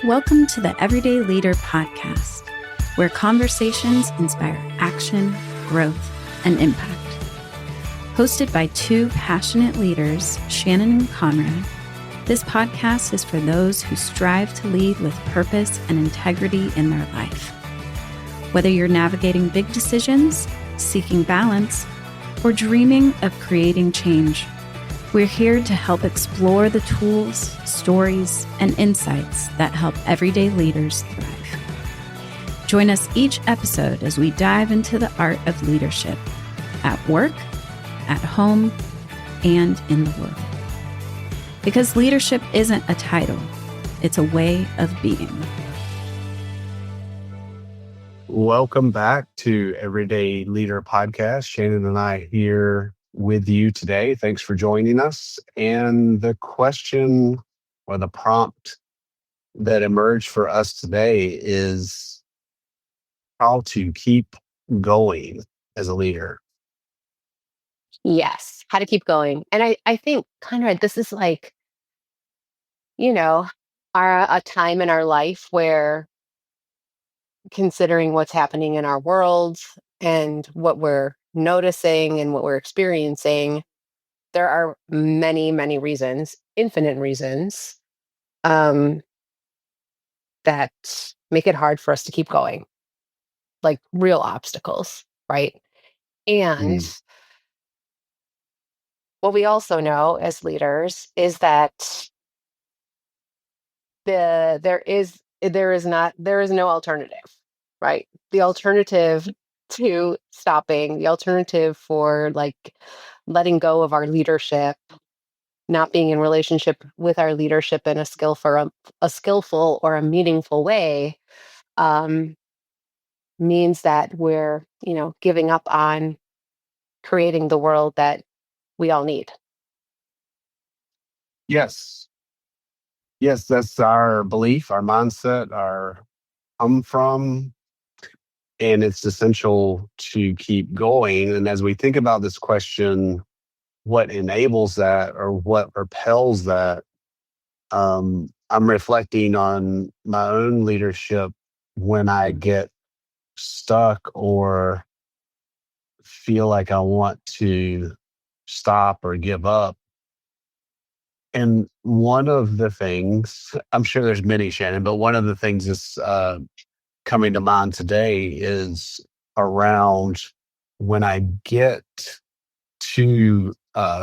Welcome to the Everyday Leader podcast, where conversations inspire action, growth, and impact. Hosted by two passionate leaders, Shannon and Conrad, this podcast is for those who strive to lead with purpose and integrity in their life. Whether you're navigating big decisions, seeking balance, or dreaming of creating change, we're here to help explore the tools, stories, and insights that help everyday leaders thrive. Join us each episode as we dive into the art of leadership at work, at home, and in the world. Because leadership isn't a title, it's a way of being. Welcome back to Everyday Leader Podcast. Shannon and I here with you today. Thanks for joining us. And the question or the prompt that emerged for us today is how to keep going as a leader. Yes, how to keep going. And I think, Conrad, this is like, a time in our life where considering what's happening in our world and what we're noticing and what we're experiencing, there are many, many reasons, infinite reasons, that make it hard for us to keep going, like real obstacles, right? And what we also know as leaders is that there is no alternative, right? The alternative to stopping, the alternative for like letting go of our leadership, not being in relationship with our leadership in a skillful or a meaningful way, means that we're giving up on creating the world that we all need. Yes, that's our belief, our mindset, our come from, and it's essential to keep going. And as we think about this question, what enables that or what propels that? I'm reflecting on my own leadership when I get stuck or feel like I want to stop or give up. And one of the things, I'm sure there's many, Shannon, but one of the things that's coming to mind today is around when I get too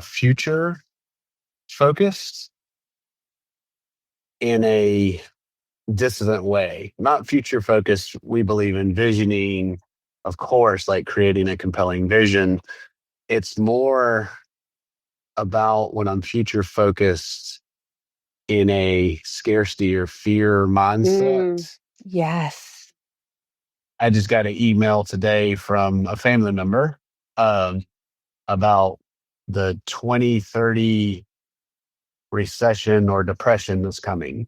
future focused in a dissident way, not future focused. We believe in visioning, of course, like creating a compelling vision. It's more about when I'm future focused in a scarcity or fear mindset. Yes. I just got an email today from a family member about the 2030 recession or depression that's coming.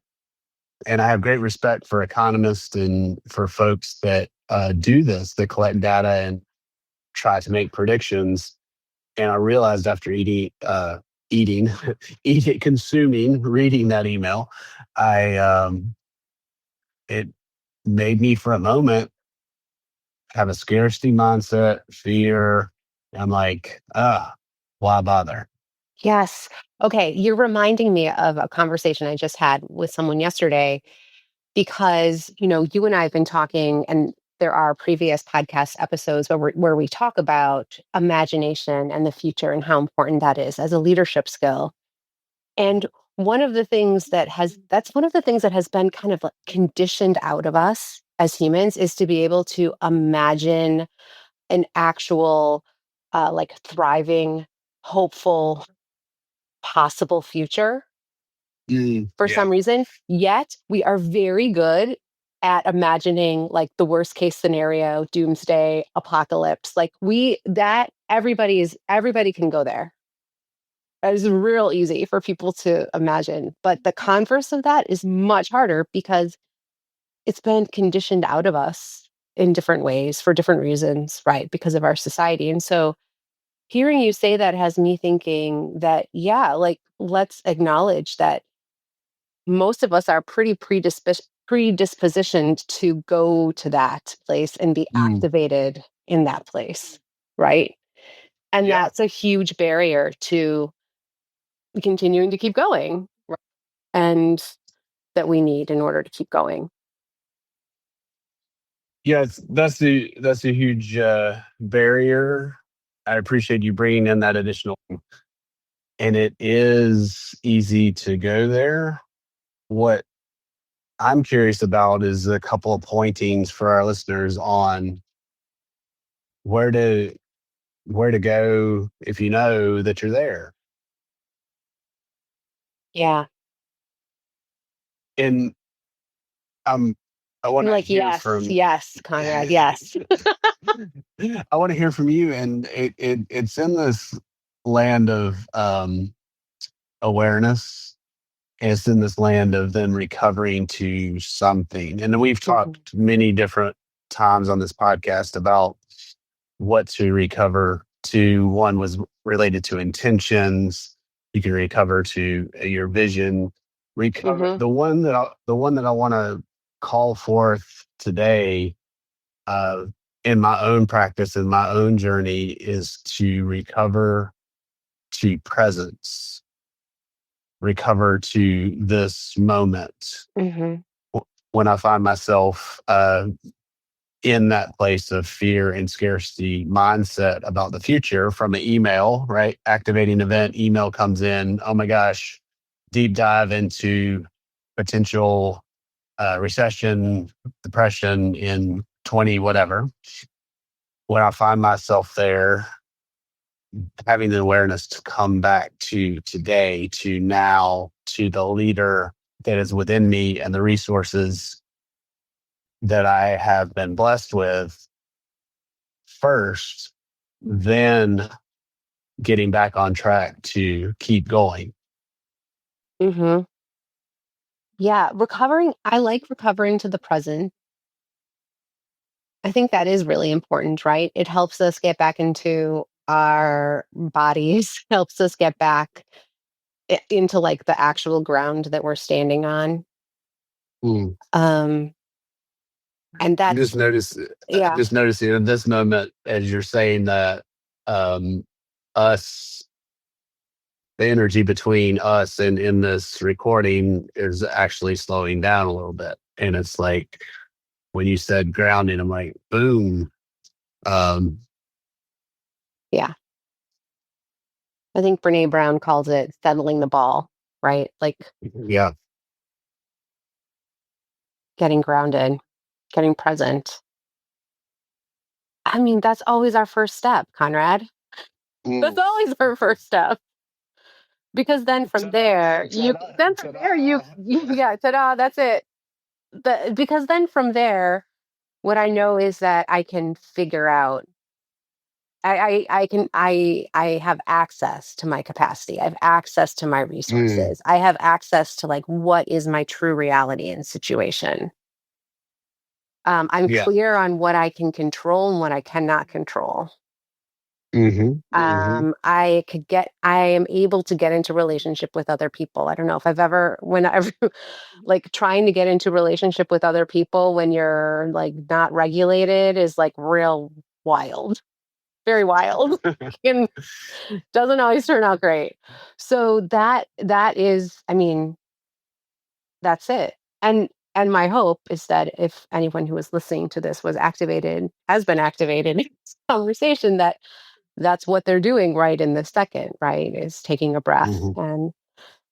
And I have great respect for economists and for folks that do this, that collect data and try to make predictions. And I realized after reading that email, it made me for a moment have a scarcity mindset, fear. I'm like, why bother? Yes. Okay. You're reminding me of a conversation I just had with someone yesterday because, you and I have been talking, and there are previous podcast episodes where we talk about imagination and the future and how important that is as a leadership skill. And that's one of the things that has been kind of like conditioned out of us as humans is to be able to imagine an actual, like thriving, hopeful, possible future for Yeah. some reason. Yet we are very good at imagining like the worst case scenario, doomsday, apocalypse. Like everybody can go there. It's real easy for people to imagine. But the converse of that is much harder because it's been conditioned out of us in different ways for different reasons, right? Because of our society. And so hearing you say that has me thinking that, yeah, like let's acknowledge that most of us are pretty predispositioned to go to that place and be activated in that place, right? And Yeah. that's a huge barrier to continuing to keep going, right? And that we need in order to keep going. Yes, that's a huge barrier. I appreciate you bringing in that additional, and it is easy to go there. What I'm curious about is a couple of pointings for our listeners on where to where to go if you know that you're there. Yeah. And I want I'm to like, hear yes, from yes, Conrad, yes. I want to hear from you, and it's in this land of awareness. And it's in this land of then recovering to something. And we've Mhm. talked many different times on this podcast about what to recover to. One was related to intentions. You can recover to your vision. Recover Mhm. the one that I want to call forth today, uh, in my own practice, in my own journey, is to recover to presence, recover to this moment. Mhm. When I find myself in that place of fear and scarcity mindset about the future from an email, right? Activating event, email comes in. Oh my gosh, deep dive into potential recession, depression in 20, whatever. When I find myself there, having the awareness to come back to today, to now, to the leader that is within me and the resources that I have been blessed with first, then getting back on track to keep going. Mhm. Yeah, I like recovering to the present. I think that is really important, right? It helps us get back into our bodies, helps us get back into like the actual ground that we're standing on. Mm. Um and that's Just notice, yeah. just noticing in this moment as you're saying that, um, us, the energy between us and in this recording is actually slowing down a little bit, and it's like when you said grounding, I'm like, boom. Um, Yeah. I think Brene Brown calls it settling the ball, right? Like yeah. getting grounded, getting present. I mean, that's always our first step, Conrad. That's Mm. always our first step. Because then from there, yeah, ta-da, that's it. Because then from there, what I know is that I can figure out I have access to my capacity. I have access to my Mm. resources. I have access to like what is my true reality and situation. I'm Yeah. clear on what I can control and what I cannot control. Mhm. Mhm. I am able to get into relationship with other people. I don't know if I've ever, whenever, like trying to get into relationship with other people when you're like not regulated is like real wild, very wild, and doesn't always turn out great. So that is, I mean, that's it. And my hope is that if anyone who is listening to this has been activated in this conversation, that that's what they're doing right in this second, right? Is taking a breath Mhm. and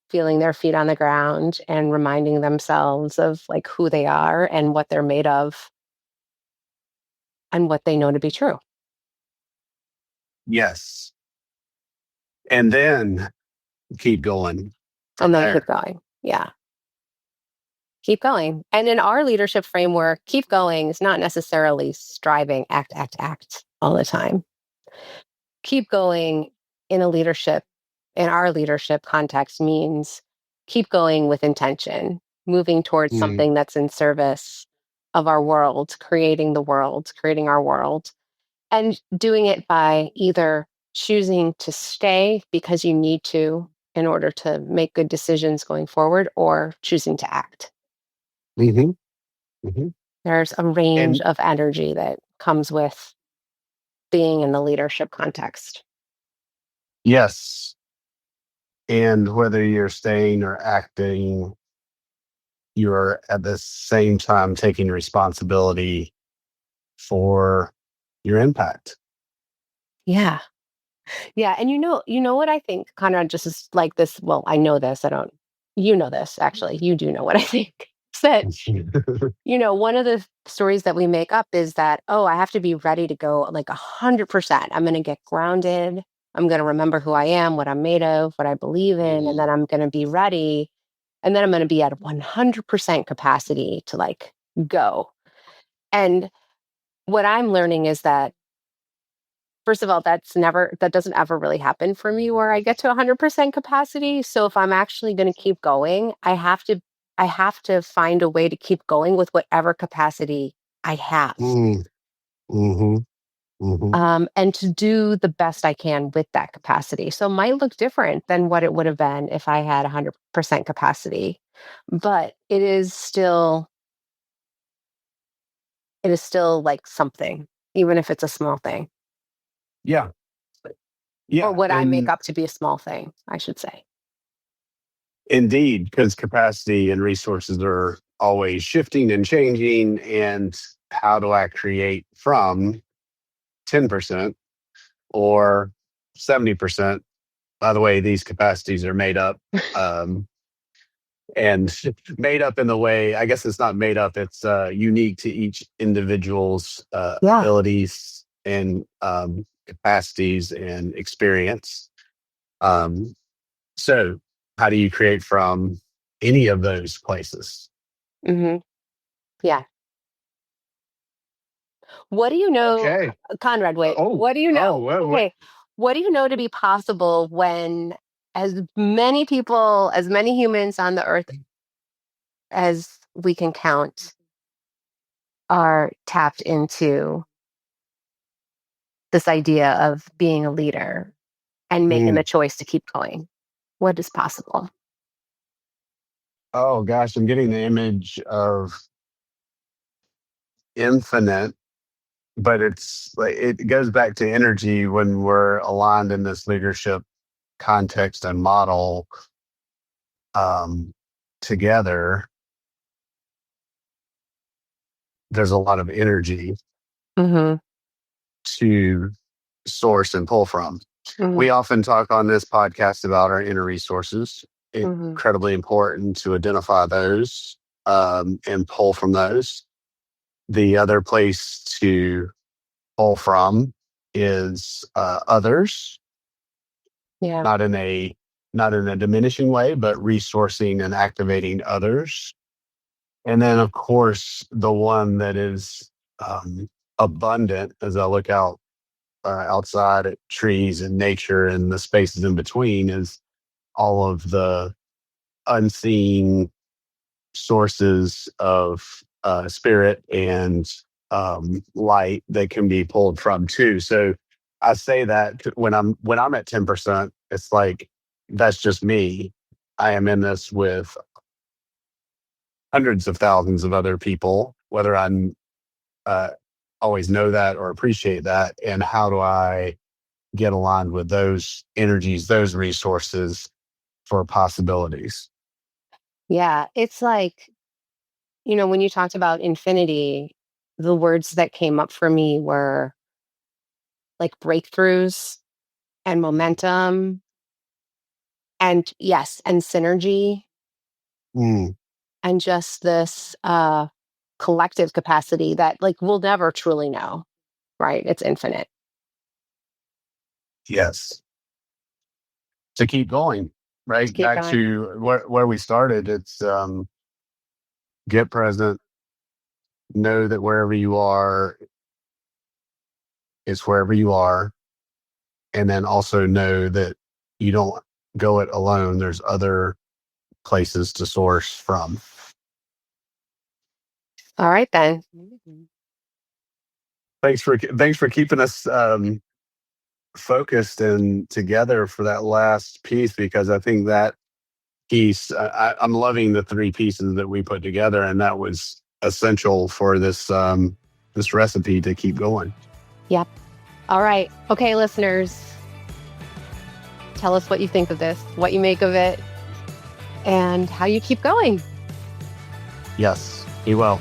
feeling their feet on the ground and reminding themselves of like who they are and what they're made of and what they know to be true. Yes. And then keep going from And then keep there. going. Yeah. Keep going. And in our leadership framework, keep going is not necessarily striving, act all the time. Keep going in in our leadership context means keep going with intention, moving towards Mm. something that's in service of our world, creating our world, and doing it by either choosing to stay because you need to in order to make good decisions going forward or choosing to act. Mhm. Mhm. There's a range And of energy that comes with being in the leadership context. yes, and whether you're staying or acting, you're at the same time taking responsibility for your impact. Yeah. Yeah, and you know what I think, Conrad, just is like this, well, I know this, I don't, you know this, actually, you do know what I think. Is that, one of the stories that we make up is that, oh, I have to be ready to go like 100%. I'm going to get grounded. I'm going to remember who I am, what I'm made of, what I believe in, and then I'm going to be ready. And then I'm going to be at 100% capacity to like go. And what I'm learning is that, first of all, that doesn't ever really happen for me where I get to 100% capacity. So if I'm actually going to keep going, I have to find a way to keep going with whatever capacity I have. Mm, hmm hmm And to do the best I can with that capacity. So it might look different than what it would have been if I had 100% capacity, but it is still like something, even if it's a small thing, Yeah, or yeah, what I make and up to be a small thing, I should say. indeed, because capacity and resources are always shifting and changing. And how do I create from 10% or 70%? By the way, these capacities are made up. Um, and made up in the way, I guess it's not made up, it's unique to each individual's Yeah. abilities and capacities and experience. Um, so, how do you create from any of those places? Hmm. Yeah. What do you know, Okay. Conrad? Wait, Oh, what do you oh, know? well, Okay. What do you know to be possible when as many people, as many humans on the earth as we can count are tapped into this idea of being a leader and making the mm, choice to keep going? What is possible? oh gosh, I'm getting the image of infinite, but it's like it goes back to energy when we're aligned in this leadership context and model um, together. There's a lot of energy Hmm. to source and pull from. Hmm. We often talk on this podcast about our inner resources. Hmm. Incredibly important to identify those and pull from those. The other place to pull from is others, Yeah. not in a not in a diminishing way, but resourcing and activating others. And then, of course, the one that is abundant as I look out outside at trees and nature and the spaces in between is all of the unseen sources of spirit and light that can be pulled from too. So I say that when I'm at 10%, it's like that's just me. I am in this with hundreds of thousands of other people, whether I'm uh, always know that or appreciate that, and how do I get aligned with those energies, those resources for possibilities. Yeah. It's like, when you talked about infinity, the words that came up for me were like breakthroughs and momentum and, yes, and synergy, Mm, and just this collective capacity that like we'll never truly know, right? It's infinite. yes, to keep going, To right keep back going. to where we started. It's get present, know that wherever you are is wherever you are, and then also know that you don't go it alone. There's other places to source from. All right then. Thanks for keeping us focused and together for that last piece, because I think that piece I'm loving the three pieces that we put together, and that was essential for this this recipe to keep going. Yep. All right. Okay, listeners, tell us what you think of this, what you make of it, and how you keep going. Yes, he will.